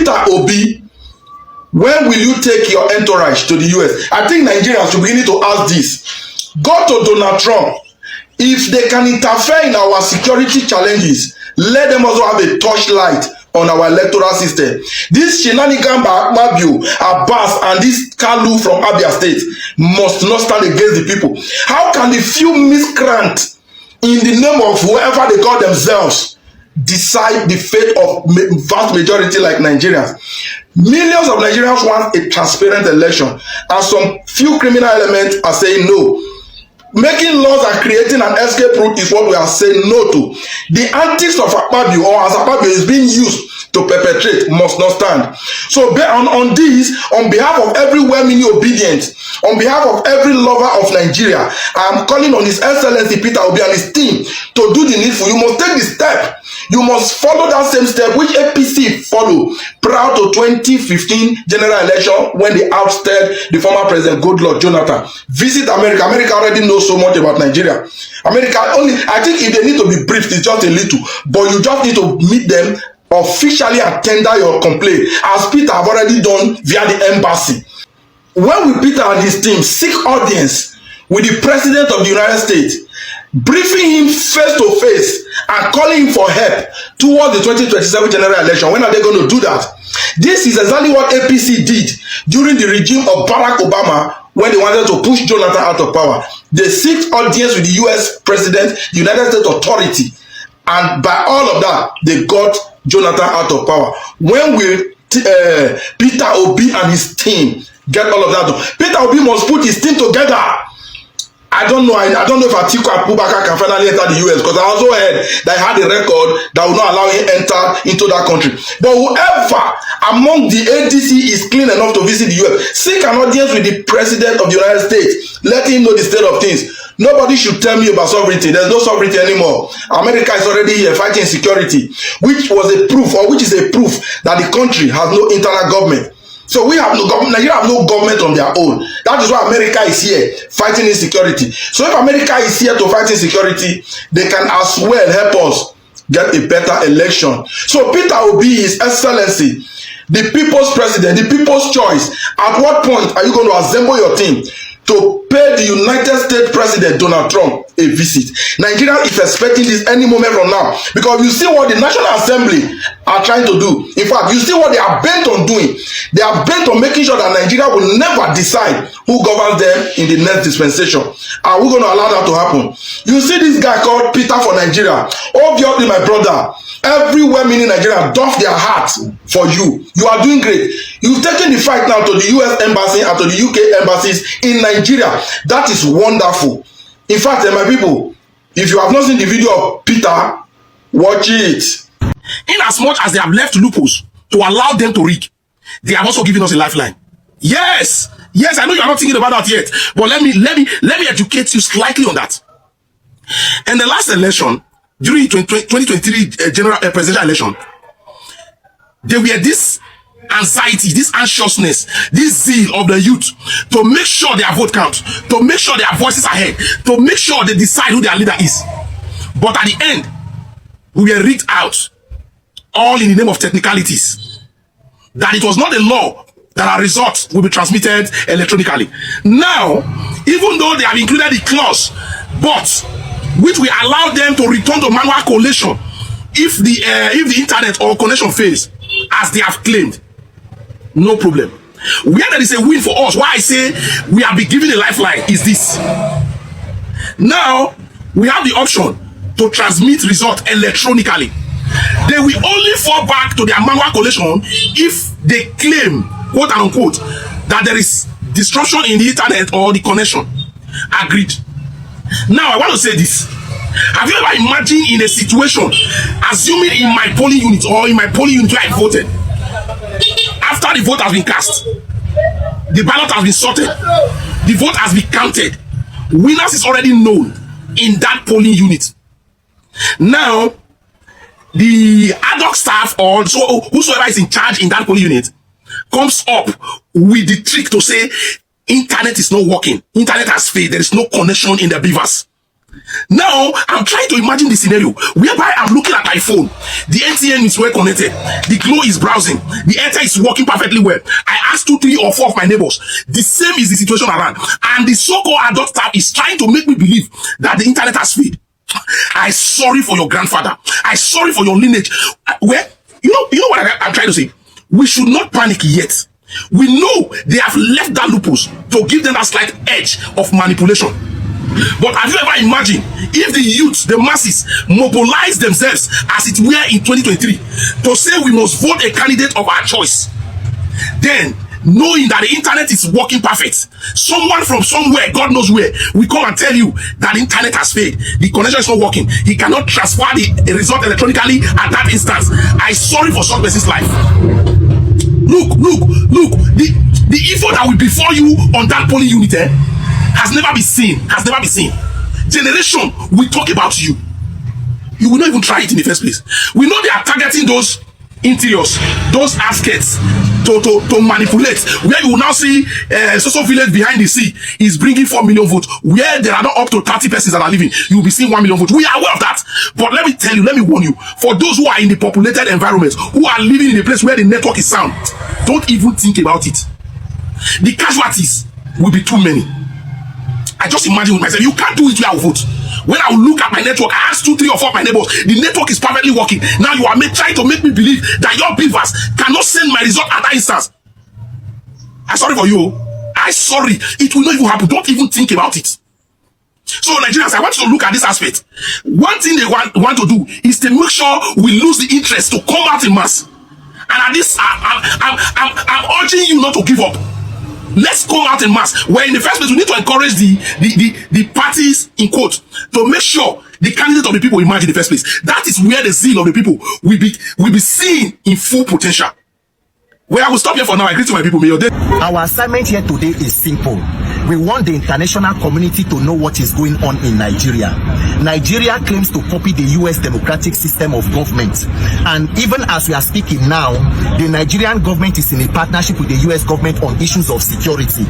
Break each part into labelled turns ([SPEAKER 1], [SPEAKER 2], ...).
[SPEAKER 1] Peter Obi, when will you take your entourage to the US? I think Nigerians should begin to ask this. Go to Donald Trump. If they can interfere in our security challenges, let them also have a torchlight on our electoral system. This shenanigan by Akpabio, Abbas, and this Kalu from Abia State must not stand against the people. How can the few miscreants in the name of whoever they call themselves decide the fate of vast majority like Nigerians? Millions of Nigerians want a transparent election, and some few criminal elements are saying no. Making laws and creating an escape route is what we are saying no to. The antics of Akpabio, or as Akpabio is being used to perpetrate, must not stand. So on this, on behalf of every well-meaning obedient, on behalf of every lover of Nigeria, I am calling on His Excellency Peter Obi and his team to do the needful. You must take the step. You must follow that same step which APC follow prior to 2015 general election when they ousted the former president Goodluck Jonathan. Visit America. America already knows so much about Nigeria. America only, I think if they need to be briefed, it's just a little, but you just need to meet them officially and tender your complaint, as Peter have already done via the embassy. When will Peter and his team seek audience with the president of the United States, briefing him face to face and calling him for help towards the 2027 general election? When are they going to do that? This is exactly what APC did during the regime of Barack Obama when they wanted to push Jonathan out of power. They sought audience with the US president, the United States authority, and by all of that, they got Jonathan out of power. When will Peter Obi and his team get all of that done? Peter Obi must put his team together. I don't know if Atiku Abubakar can finally enter the US, because I also heard that he had a record that will not allow him enter into that country. But whoever among the ADC is clean enough to visit the US, seek an audience with the president of the United States. Let him know the state of things. Nobody should tell me about sovereignty. There's no sovereignty anymore. America is already here fighting security, which was a proof, or which is a proof that the country has no internal government. So we have no government. Nigeria have no government on their own. That is why America is here fighting insecurity. So if America is here to fight insecurity, they can as well help us get a better election. So Peter Obi, His Excellency, the people's president, the people's choice. At what point are you going to assemble your team to pay the United States President Donald Trump a visit? Nigeria is expecting this any moment from now, because you see what the National Assembly are trying to do. In fact, you see what they are bent on doing. They are bent on making sure that Nigeria will never decide who governs them in the next dispensation. Are we going to allow that to happen? You see this guy called Peter for Nigeria. Obviously, my brother, every well-meaning Nigerian doff their hearts for you. You are doing great. You've taken the fight now to the US embassy and to the UK embassies in Nigeria. That is wonderful. In fact, my people, if you have not seen the video of Peter, watch it.
[SPEAKER 2] In as much as they have left loopholes to allow them to rig, they have also given us a lifeline. Yes, I know you are not thinking about that yet, but let me educate you slightly on that. In the last election, during 2023 general presidential election, there were this anxiety, this anxiousness, this zeal of the youth to make sure their vote counts, to make sure their voices are heard, to make sure they decide who their leader is. But at the end, we were rigged out, all in the name of technicalities, that it was not a law that our results will be transmitted electronically. Now, even though they have included the clause, but which will allow them to return to manual collation if the internet or connection fails, as they have claimed, no problem. Where there is a win for us, why I say we have been given a lifeline, is this. Now we have the option to transmit results electronically. They will only fall back to their manual collation if they claim, quote and unquote, that there is disruption in the internet or the connection. Agreed. Now I want to say this. Have you ever imagined in a situation, assuming in my polling unit or in my polling unit where I voted, after the vote has been cast, the ballot has been sorted, the vote has been counted, winners is already known in that polling unit. Now, the ad hoc staff or so whosoever is in charge in that polling unit comes up with the trick to say internet is not working, internet has failed, there is no connection in the beavers. Now, I'm trying to imagine the scenario whereby I'm looking at my phone. The NTN is well connected. The Glow is browsing. The Airtel is working perfectly well. I asked 2, 3, or 4 of my neighbors. The same is the situation around. And the so-called adult staff is trying to make me believe that the internet has failed. I'm sorry for your grandfather. I'm sorry for your lineage. Well, you know what I'm trying to say? We should not panic yet. We know they have left that loopholes to give them that slight edge of manipulation. But have you ever imagined if the youth, the masses, mobilize themselves as it were in 2023 to say we must vote a candidate of our choice? Then, knowing that the internet is working perfect, someone from somewhere, God knows where, will come and tell you that the internet has failed. The connection is not working. He cannot transfer the result electronically at that instance. I'm sorry for such person's life. Look. The evil that will befall you on that polling unit has never been seen. Generation will talk about you. You will not even try it in the first place. We know they are targeting those interiors, those outskirts to manipulate. Where you will now see social village behind the sea is bringing 4 million votes. Where there are not up to 30 persons that are living, you will be seeing 1 million votes. We are aware of that. But let me tell you, let me warn you, for those who are in the populated environments, who are living in a place where the network is sound, don't even think about it. The casualties will be too many. I just imagine with myself, you can't do it where I will vote. When I will look at my network, I ask 2, 3, or 4 of my neighbors, the network is perfectly working. Now you are trying to make me believe that your beavers cannot send my result at that instance. I'm sorry for you. I'm sorry. It will not even happen. Don't even think about it. So Nigerians, I want you to look at this aspect. One thing they want to do is to make sure we lose the interest to come out in mass. And at this, I'm urging you not to give up. Let's come out in mass. Where in the first place, we need to encourage the parties, in quote, to make sure the candidate of the people emerge in the first place. That is where the zeal of the people will be seen in full potential. Well, I will stop here for now. I greet to my people. May your day.
[SPEAKER 3] Our assignment here today is simple. We want the international community to know what is going on in Nigeria. Nigeria claims to copy the US democratic system of government. And even as we are speaking now, the Nigerian government is in a partnership with the US government on issues of security.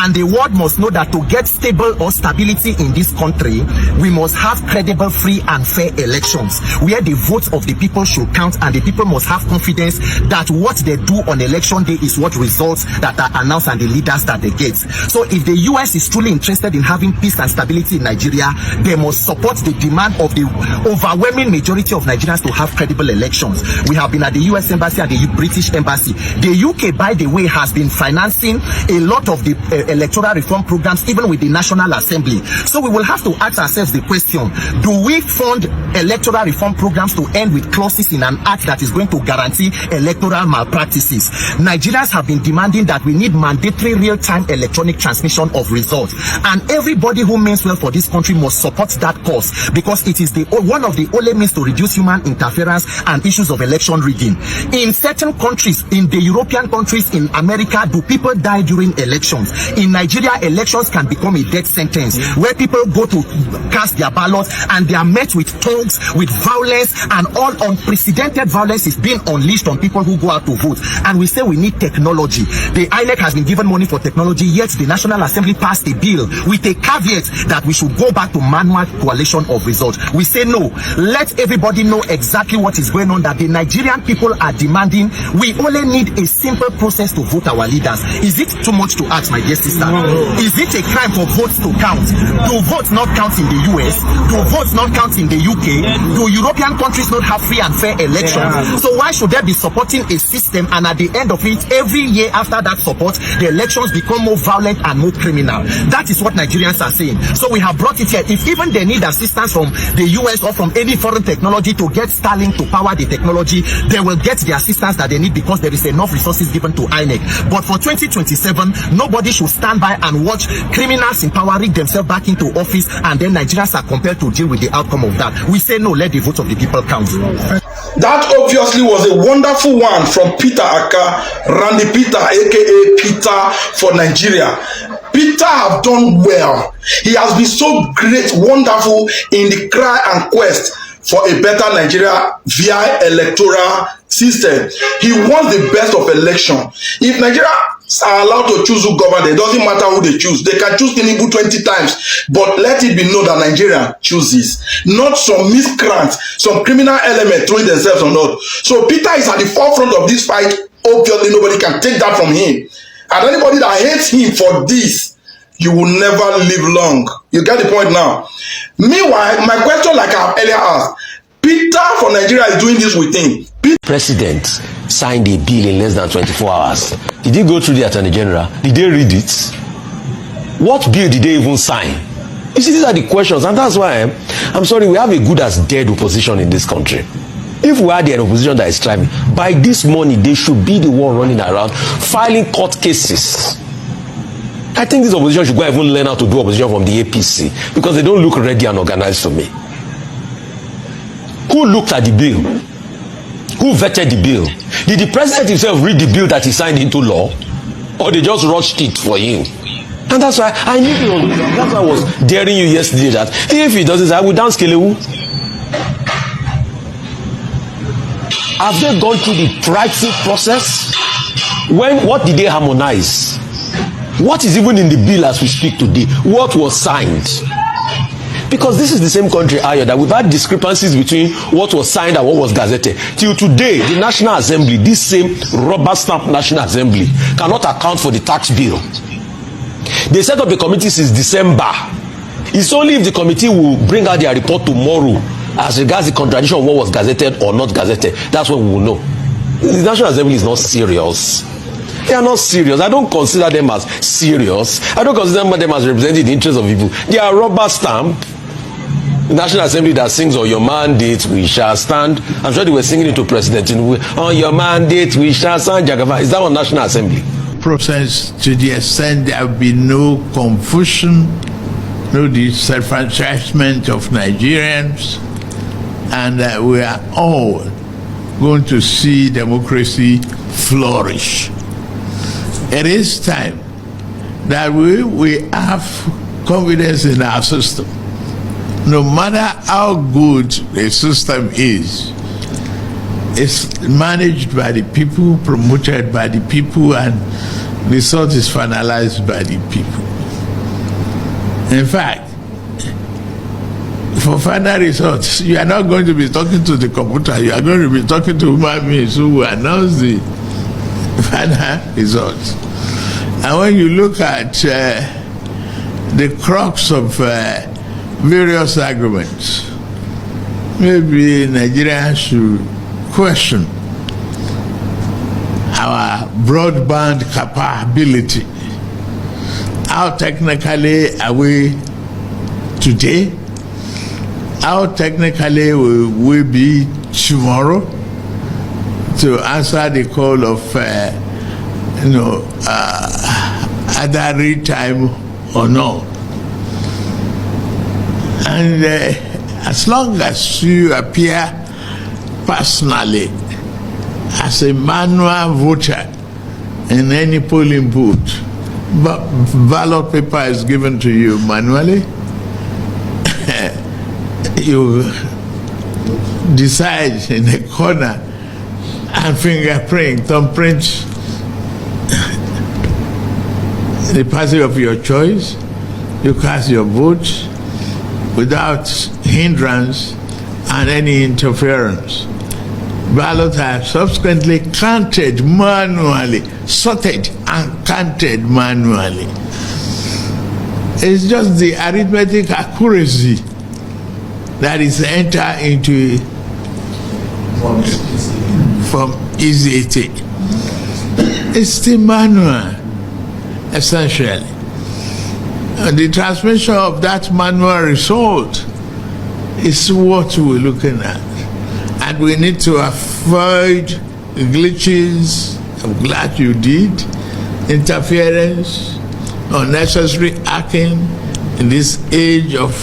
[SPEAKER 3] And the world must know that to get stable or stability in this country, we must have credible, free and fair elections where the votes of the people should count, and the people must have confidence that what they do on election day is what results that are announced and the leaders that they get. So if the US is truly interested in having peace and stability in Nigeria, they must support the demand of the overwhelming majority of Nigerians to have credible elections. We have been at the US Embassy and the British Embassy. The UK, by the way, has been financing a lot of the electoral reform programs, even with the National Assembly. So we will have to ask ourselves the question, do we fund electoral reform programs to end with clauses in an act that is going to guarantee electoral malpractices? Nigerians have been demanding that we need mandatory real-time electronic transmission of results, and everybody who means well for this country must support that cause, because it is one of the only means to reduce human interference and issues of election rigging. In certain countries, in the European countries, in America, do people die during elections? In Nigeria, elections can become a death sentence, where people go to cast their ballots and they are met with thugs, with violence, and all unprecedented violence is being unleashed on people who go out to vote. And we say we need technology. The INEC has been given money for technology, yet the National Assembly passed a bill with a caveat that we should go back to manual collation of results. We say no. Let everybody know exactly what is going on, that the Nigerian people are demanding. We only need a simple process to vote our leaders. Is it too much to ask, my dear sister? No. Is it a crime for votes to count? Do votes not count in the US? Do votes not count in the UK? Do European countries not have free and fair elections? So why should they be supporting a system, and at the end of it, every year after that support, the elections become more violent and more criminal? That is what Nigerians are saying. So we have brought it here. If even they need assistance from the US or from any foreign technology to get Starlink to power the technology, they will get the assistance that they need, because there is enough resources given to INEC. But for 2027, nobody should stand by and watch criminals in power rig themselves back into office, and then Nigerians are compelled to deal with the outcome of that. We say no, let the vote of the people count.
[SPEAKER 1] That obviously was a wonderful one from Peter Aka, Randy Peter, aka Peter for Nigeria. Peter have done well. He has been so great, wonderful in the cry and quest for a better Nigeria via electoral system. He wants the best of election. If Nigeria are allowed to choose who govern them. It doesn't matter who they choose. They can choose Tinubu 20 times, but let it be known that Nigeria chooses, not some miscreants, some criminal element throwing themselves on us. So Peter is at the forefront of this fight. Obviously, nobody can take that from him. And anybody that hates him for this, you will never live long. You get the point now. Meanwhile, my question, like I have earlier asked, Peter for Nigeria is doing this with him.
[SPEAKER 4] President signed a bill in less than 24 hours. Did he go through the Attorney General? Did they read it? What bill did they even sign? You see, these are the questions, and that's why I'm sorry, we have a good as dead opposition in this country. If we had an opposition that is striving, by this morning they should be the one running around filing court cases. I think this opposition should go and even learn how to do opposition from the APC, because they don't look ready and organized to me. Who looked at the bill? Who vetted the bill? Did the president himself read the bill that he signed into law? Or they just rushed it for him? And that's why I knew you. That's why I was daring you yesterday that if he does this, I will dance Kelewu. Have they gone through the pricing process? What did they harmonize? What is even in the bill as we speak today? What was signed? Because this is the same country, Ayo, that we've had discrepancies between what was signed and what was gazetted. Till today, the National Assembly, this same rubber stamp National Assembly, cannot account for the tax bill. They set up a committee since December. It's only if the committee will bring out their report tomorrow as regards the contradiction of what was gazetted or not gazetted. That's when we will know. The National Assembly is not serious. They are not serious. I don't consider them as serious. I don't consider them as representing the interests of people. They are rubber stamp. The National Assembly that sings on your mandate we shall stand. I'm sure they were singing it to President Tinubu. On your mandate we shall stand, Jagava. Is that on National Assembly?
[SPEAKER 5] Process to the extent there will be no confusion, no disenfranchisement of Nigerians, and we are all going to see democracy flourish. It is time that we have confidence in our system. No matter how good the system is, it's managed by the people, promoted by the people, and the result is finalized by the people. In fact, for final results, you are not going to be talking to the computer, you are going to be talking to human beings who will announce the final results. And when you look at the crux of various arguments, maybe Nigeria should question our broadband capability. How technically are we today? How technically will we be tomorrow to answer the call of either read time or no? And as long as you appear personally as a manual voter in any polling booth, but ballot paper is given to you manually, you decide in a corner and fingerprint, thumbprint the party of your choice, you cast your vote without hindrance and any interference. Ballots are subsequently counted manually, sorted and counted manually. It's just the arithmetic accuracy that is entered into from easy. It's the manual, essentially. And the transmission of that manual result is what we're looking at. And we need to avoid glitches. I'm glad you did. Interference, unnecessary hacking in this age of,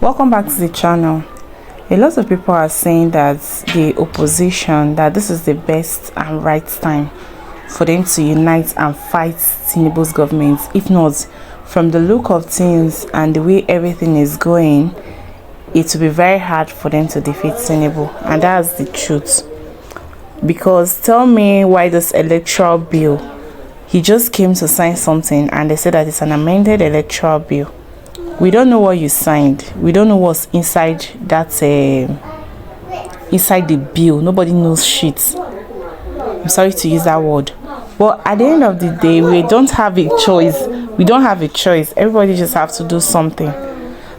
[SPEAKER 6] Welcome back to the channel. A lot of people are saying that the opposition, that this is the best and right time for them to unite and fight Tinubu's government. If not, from the look of things and the way everything is going, it will be very hard for them to defeat Tinubu, and that's the truth. Because tell me why this electoral bill, he just came to sign something and they said that it's an amended electoral bill. We don't know what you signed. We don't know what's inside that inside the bill. Nobody knows shit. I'm sorry to use that word, but at the end of the day, we don't have a choice. We don't have a choice. Everybody just have to do something.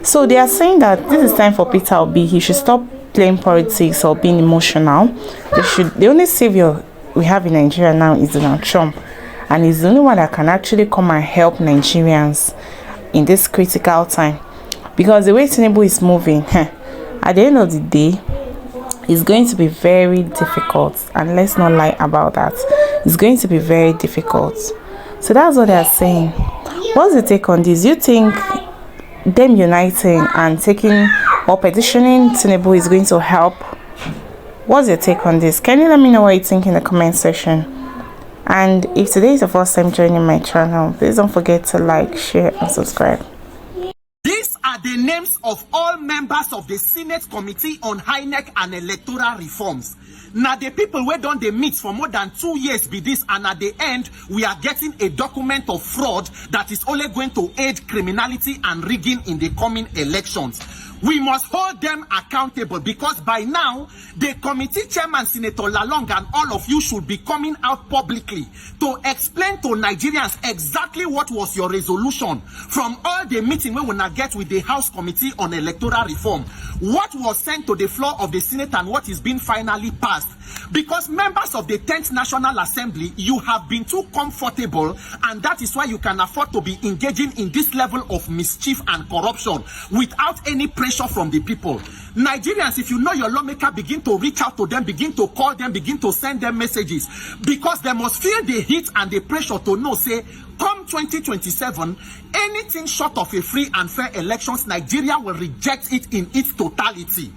[SPEAKER 6] So they are saying that this is time for Peter Obi. He should stop playing politics or being emotional. The only savior we have in Nigeria now is Donald Trump, and he's the only one that can actually come and help Nigerians in this critical time. Because the way Tinubu is moving, at the end of the day, it's going to be very difficult, and let's not lie about that. It's going to be very difficult. So that's what they are saying. What's your take on this? You think them uniting and taking or petitioning Tinubu is going to help? What's your take on this? Can you let me know what you think in the comment section? And if today is the first time joining my channel, please don't forget to like, share and subscribe.
[SPEAKER 3] These are the names of all members of the Senate Committee on INEC and Electoral Reforms. Now the people who don't they meet for more than 2 years be this, and at the end we are getting a document of fraud that is only going to aid criminality and rigging in the coming elections. We must hold them accountable, because by now the committee chairman, Senator Lalong, and all of you should be coming out publicly to explain to Nigerians exactly what was your resolution from all the meeting we will get with the House Committee on Electoral Reform. What was sent to the floor of the Senate and what is being finally passed. Because members of the 10th National Assembly, you have been too comfortable, and that is why you can afford to be engaging in this level of mischief and corruption without any pressure from the people. Nigerians, if you know your lawmaker, begin to reach out to them, begin to call them, begin to send them messages, because they must feel the heat and the pressure to know, say, come 2027, anything short of a free and fair elections, Nigeria will reject it in its totality.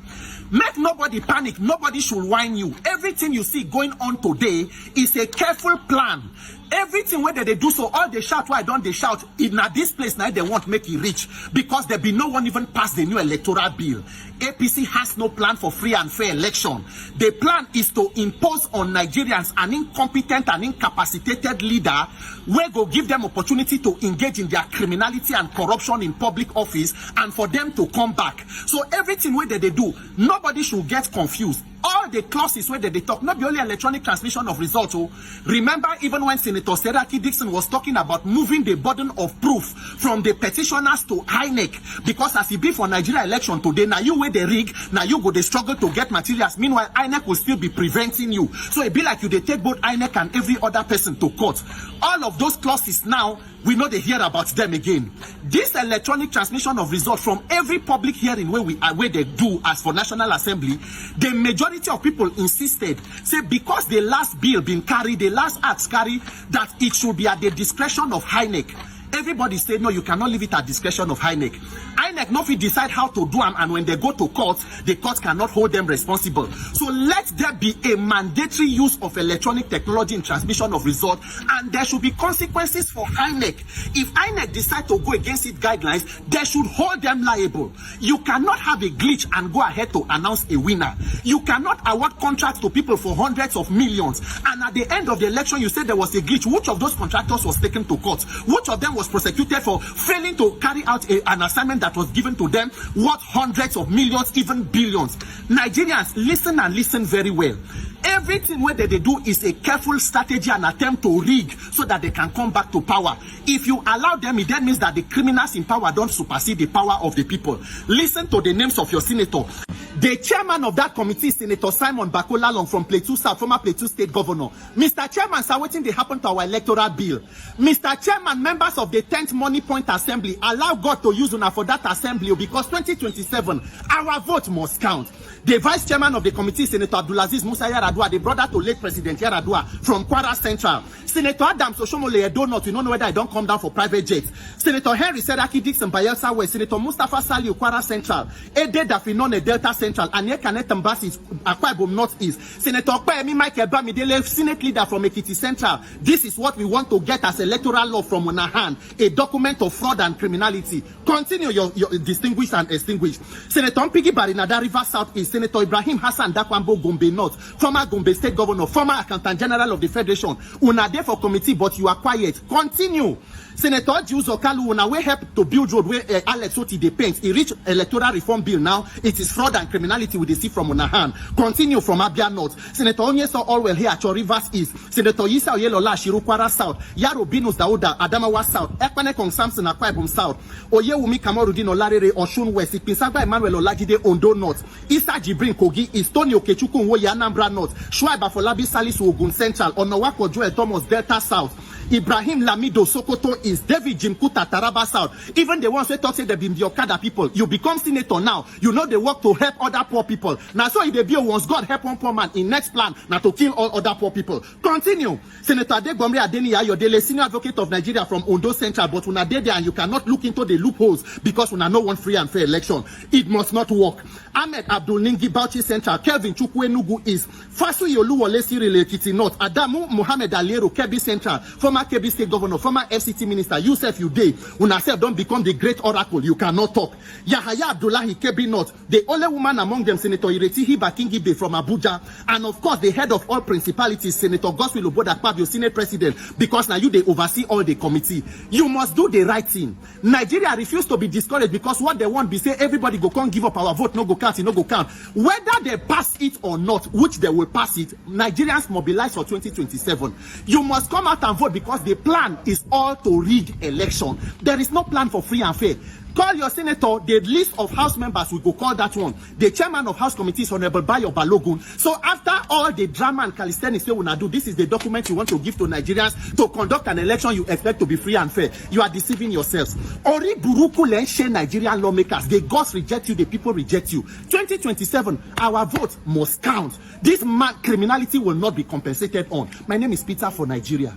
[SPEAKER 3] Make nobody panic. Nobody should whine you. Everything you see going on today is a careful plan. Everything whether they do so, all they shout, why don't they shout? In this place now they want make it rich, because there be no one even pass the new electoral bill. APC has no plan for free and fair election. The plan is to impose on Nigerians an incompetent and incapacitated leader where go give them opportunity to engage in their criminality and corruption in public office, and for them to come back. So everything whether they do, nobody should get confused. All the clauses where they talk, not the only electronic transmission of results. Oh, remember, even when Senator Seraki Dixon was talking about moving the burden of proof from the petitioners to INEC, because as it be for Nigeria election today, now you wear the rig, now you go they struggle to get materials. Meanwhile, INEC will still be preventing you. So it be like you they take both INEC and every other person to court. All of those clauses now, we know they hear about them again. This electronic transmission of results from every public hearing where they do as for National Assembly, the majority of people insisted, say because the last bill been carried, the last acts carried, that it should be at the discretion of INEC. Everybody said, no, you cannot leave it at discretion of INEC. INEC not fit decide how to do them, and when they go to court, the court cannot hold them responsible. So let there be a mandatory use of electronic technology in transmission of results, and there should be consequences for INEC. If INEC decide to go against its guidelines, they should hold them liable. You cannot have a glitch and go ahead to announce a winner. You cannot award contracts to people for hundreds of millions, and at the end of the election, you said there was a glitch. Which of those contractors was taken to court? Which of them was prosecuted for failing to carry out an assignment that was given to them worth hundreds of millions, even billions? Nigerians, listen and listen very well. Everything where they do is a careful strategy and attempt to rig so that they can come back to power. If you allow them, it then means that the criminals in power don't supersede the power of the people. Listen to the names of your senator. The chairman of that committee is Senator Simon Bakolalong from Plateau South, former Plateau State Governor. Mr. Chairman, sir, waiting they happen to our electoral bill. Mr. Chairman, members of the 10th Money Point Assembly, allow God to use una for that assembly, because 2027, our vote must count. The vice chairman of the committee, Senator Abdulaziz Musa Yaradua, the brother to late President Yaradua from Kwara Central. Senator Adams Oshomole Edo North, you don't know whether I don't come down for private jets. Senator Henry Seraki Dixon Bayelsa West, Senator Mustafa Saliu Kwara Central, Ede Dafinone Delta Central, and Yekanet Mbasi Akwa Ibom North East. Senator Kwemi Michael Bamidele, Senate leader from Ekiti Central. This is what we want to get as electoral law from one hand, a document of fraud and criminality. Continue your distinguished and extinguished. Senator Mpigi Barinada River South East, Senator Ibrahim Hassan Dakwambo Gombe North, former former Gombe State Governor, former Accountant General of the Federation. Una there for committee, but you are quiet. Continue. Senator Jules Okalu, una we help to build road where Alex Oti they paint. He reached electoral reform bill now. It is fraud and criminality we see from una hand. Continue from Abia North. Senator Onyeso Orwell here at your Rivers East. Senator Yisa Oyelola Shirukwara South. Yaro Binus Dauda Adamawa South. Ekwane Kong Samson Akwaibom South. Oyewumi Kamarudin Olarere Oshun West. Ipinsagba Emmanuel Olajide Ondo North. Isa Jibrin Kogi East. Tony Okechukwu Nwoye Anambra North. Shuaib Afolabi Salisu Ogun Central. Onowako Joel Thomas Delta South. Ibrahim Lamido Sokoto is David Jimkuta Taraba South. Even the ones who talk say they be the Okada people, you become senator now. You know they work to help other poor people. Now so if they be once God help one poor man in next plan now to kill all other poor people. Continue. Senator Adegbomri Adeni Ayodele, senior advocate of Nigeria from Ondo Central, but una dey there and you cannot look into the loopholes because una no one free and fair election. It must not work. Ahmed Abdul Ningi Bauchi Central, Kelvin Chukwu Enugu East, Fasu Yoluwole Sirele Ekiti North, Adamu Mohammed Aliero Kebbi Central, former Kebbi State Governor, former FCT Minister, Yusuf Uday, una self don't become the great oracle, you cannot talk. Yahaya Abdullahi Kebbi North, the only woman among them, Senator Ireti Hiba Kingibe from Abuja, and of course the head of all principalities, Senator Godswill Oboda Akpabio, Senate President, because now you they oversee all the committee. You must do the right thing. Nigeria refuse to be discouraged because what they want be say everybody go come give up our vote, no go count, no go count. Whether they pass it or not, which they will pass it, Nigerians mobilize for 2027. You must come out and vote because the plan is all to rig election. There is no plan for free and fair. Call your senator, the list of house members, we go call that one. The chairman of house committees, Honorable Bayo Balogun. So after all the drama and calisthenics say una do, this is the document you want to give to Nigerians to conduct an election you expect to be free and fair. You are deceiving yourselves. Ori Buruku Lenshe Nigerian lawmakers, the gods reject you, the people reject you. 2027, our vote must count. This criminality will not be compensated on. My name is Peter for Nigeria.